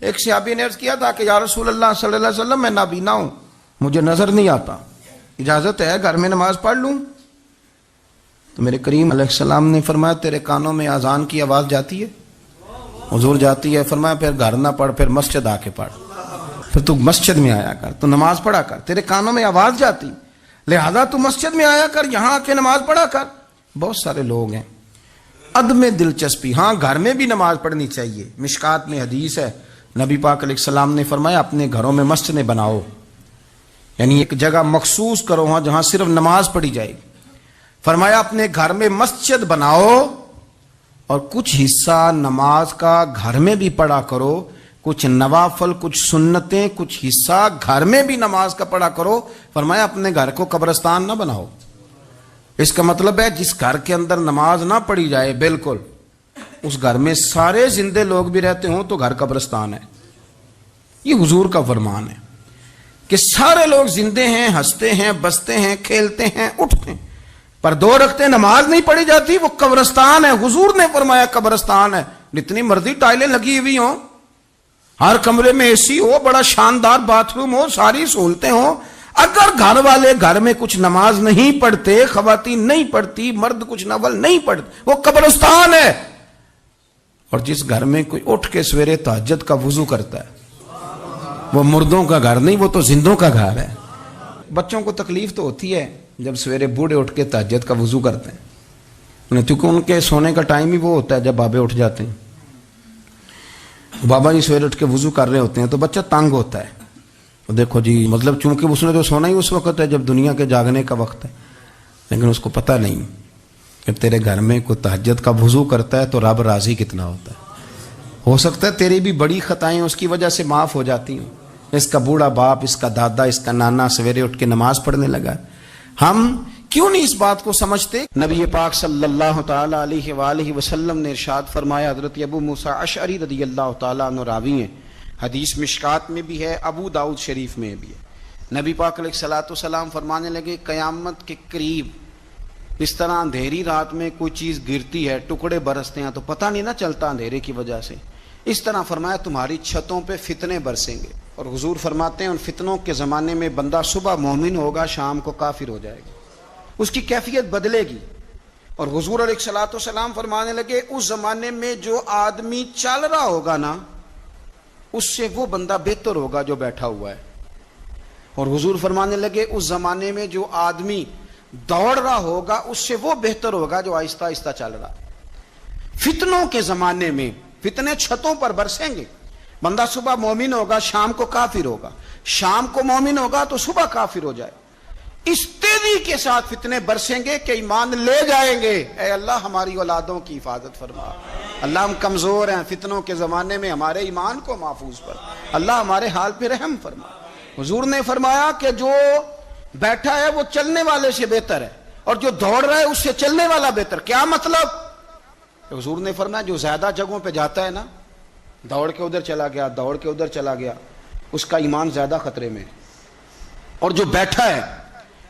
ایک صحابی نے عرض کیا تھا کہ یا رسول اللہ صلی اللہ علیہ وسلم میں نابینا ہوں، مجھے نظر نہیں آتا، اجازت ہے گھر میں نماز پڑھ لوں؟ تو میرے کریم علیہ السلام نے فرمایا تیرے کانوں میں اذان کی آواز جاتی ہے؟ حضور جاتی ہے۔ فرمایا پھر گھر نہ پڑھ، پھر مسجد آ کے پڑھ، پھر تو مسجد میں آیا کر، تو نماز پڑھا کر، تیرے کانوں میں آواز جاتی لہذا تو مسجد میں آیا کر، یہاں آ کے نماز پڑھا کر۔ بہت سارے لوگ ہیں عدم دلچسپی، ہاں گھر میں بھی نماز پڑھنی چاہیے۔ مشکات میں حدیث ہے، نبی پاک علیہ السلام نے فرمایا اپنے گھروں میں مسجدیں بناؤ، یعنی ایک جگہ مخصوص کرو ہاں جہاں صرف نماز پڑھی جائے گی۔ فرمایا اپنے گھر میں مسجد بناؤ اور کچھ حصہ نماز کا گھر میں بھی پڑھا کرو، کچھ نوافل، کچھ سنتیں، کچھ حصہ گھر میں بھی نماز کا پڑھا کرو۔ فرمایا اپنے گھر کو قبرستان نہ بناؤ۔ اس کا مطلب ہے جس گھر کے اندر نماز نہ پڑھی جائے بالکل، اس گھر میں سارے زندے لوگ بھی رہتے ہوں تو گھر قبرستان ہے۔ یہ حضور کا فرمان ہے کہ سارے لوگ زندے ہیں، ہنستے ہیں، بستے ہیں، کھیلتے ہیں، اٹھتے ہیں، پر 2 رکعتیں نماز نہیں پڑھی جاتی، وہ قبرستان ہے۔ حضور نے فرمایا قبرستان ہے۔ جتنی مرضی ٹائلیں لگی ہوئی ہوں، ہر کمرے میں اے سی ہو، بڑا شاندار باتھ روم ہو، ساری سہولتیں ہوں، اگر گھر والے گھر میں کچھ نماز نہیں پڑھتے، خواتین نہیں پڑھتی، مرد کچھ نفل نہیں پڑھتے، وہ قبرستان ہے۔ اور جس گھر میں کوئی اٹھ کے سویرے تہجد کا وضو کرتا ہے، وہ مردوں کا گھر نہیں، وہ تو زندوں کا گھر ہے۔ بچوں کو تکلیف تو ہوتی ہے جب سویرے بوڑھے اٹھ کے تہجد کا وضو کرتے ہیں، کیونکہ ان کے سونے کا ٹائم ہی وہ ہوتا ہے جب بابے اٹھ جاتے ہیں۔ بابا جی سویرے اٹھ کے وضو کر رہے ہوتے ہیں تو بچہ تنگ ہوتا ہے، دیکھو جی مطلب چونکہ اس نے تو سونا ہی اس وقت ہے جب دنیا کے جاگنے کا وقت ہے، لیکن اس کو پتہ نہیں کہ تیرے گھر میں کوئی تہجد کا وضو کرتا ہے تو رب راضی کتنا ہوتا ہے۔ ہو سکتا ہے تیری بھی بڑی خطائیں اس کی وجہ سے معاف ہو جاتی ہیں۔ اس کا بوڑھا باپ، اس کا دادا، اس کا نانا سویرے اٹھ کے نماز پڑھنے لگا، ہم کیوں نہیں اس بات کو سمجھتے؟ نبی پاک صلی اللہ تعالی علیہ وآلہ وسلم نے ارشاد فرمایا، حضرت ابو موسیٰ اشعری رضی اللہ تعالیٰ عنہ راوی ہیں، حدیث مشکات میں بھی ہے، ابو داؤد شریف میں بھی ہے۔ نبی پاک علیہ الصلوۃ والسلام فرمانے لگے قیامت کے قریب اس طرح اندھیری رات میں کوئی چیز گرتی ہے، ٹکڑے برستے ہیں تو پتہ نہیں نہ چلتا اندھیرے کی وجہ سے، اس طرح فرمایا تمہاری چھتوں پہ فتنے برسیں گے۔ اور حضور فرماتے ہیں ان فتنوں کے زمانے میں بندہ صبح مومن ہوگا، شام کو کافر ہو جائے گا، اس کی کیفیت بدلے گی۔ اور حضور علیہ الصلوۃ والسلام فرمانے لگے اس زمانے میں جو آدمی چل رہا ہوگا نا، اس سے وہ بندہ بہتر ہوگا جو بیٹھا ہوا ہے۔ اور حضور فرمانے لگے اس زمانے میں جو آدمی دوڑ رہا ہوگا، اس سے وہ بہتر ہوگا جو آہستہ آہستہ چل رہا ہے۔ فتنوں کے زمانے میں فتنے چھتوں پر برسیں گے، بندہ صبح مومن ہوگا، شام کو کافر ہوگا، شام کو مومن ہوگا تو صبح کافر ہو جائے۔ اس تیزی کے ساتھ فتنے برسیں گے کہ ایمان لے جائیں گے۔ اے اللہ ہماری اولادوں کی حفاظت فرما، اللہ ہم کمزور ہیں، فتنوں کے زمانے میں ہمارے ایمان کو محفوظ کر، اللہ ہمارے حال پہ رحم فرما۔ حضور نے فرمایا کہ جو بیٹھا ہے وہ چلنے والے سے بہتر ہے، اور جو دوڑ رہا ہے اس سے چلنے والا بہتر۔ کیا مطلب؟ حضور نے فرمایا جو زیادہ جگہوں پہ جاتا ہے نا، دوڑ کے ادھر چلا گیا، دوڑ کے ادھر چلا گیا، اس کا ایمان زیادہ خطرے میں ہے۔ اور جو بیٹھا ہے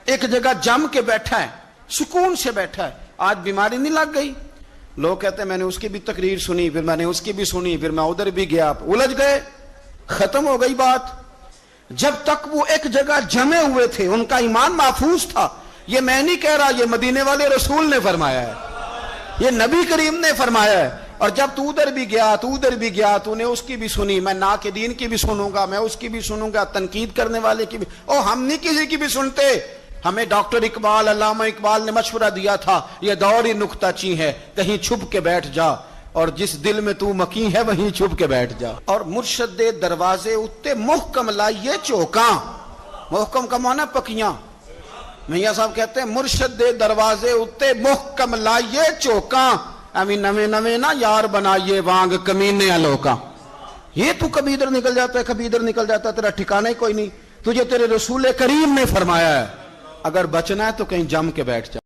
ایک جگہ جم کے بیٹھا ہے، سکون سے بیٹھا ہے، آج بیماری نہیں لگ گئی، لوگ کہتے ہیں میں نے اس کی بھی تقریر سنی، پھر میں نے اس کی بھی سنی، پھر میں ادھر بھی گیا، الجھ گئے، ختم ہو گئی بات۔ جب تک وہ ایک جگہ جمے ہوئے تھے ان کا ایمان محفوظ تھا۔ یہ میں نہیں کہہ رہا، یہ مدینے والے رسول نے فرمایا ہے، یہ نبی کریم نے فرمایا ہے۔ اور جب تو ادھر بھی گیا، تو ادھر بھی گیا، تو نے اس کی بھی سنی، میں نا کے دین کی بھی سنوں گا، میں اس کی بھی سنوں گا، تنقید کرنے والے کی بھی، ہم نہیں کسی کی بھی سنتے۔ ہمیں ڈاکٹر اقبال، علامہ اقبال نے مشورہ دیا تھا، یہ دور ہی نکتہ چی ہے، کہیں چھپ کے بیٹھ جا، اور جس دل میں تو مکی ہے وہیں چھپ کے بیٹھ جا۔ اور مرشد دے دروازے اتے محکم لائیے چوکاں، محکم کا معنی پکیاں۔ میاں صاحب کہتے ہیں مرشد دے دروازے اتے محکم لائیے چوکاں، ایویں نویں نویں نہ یار بنائیے وانگ کمینے لوکاں۔ یہ تو کبھی ادھر نکل جاتا ہے، کبھی ادھر نکل جاتا ہے، تیرا ٹھکانہ ہی کوئی نہیں۔ تجھے تیرے رسول کریم نے فرمایا ہے اگر بچنا ہے تو کہیں جم کے بیٹھ جا۔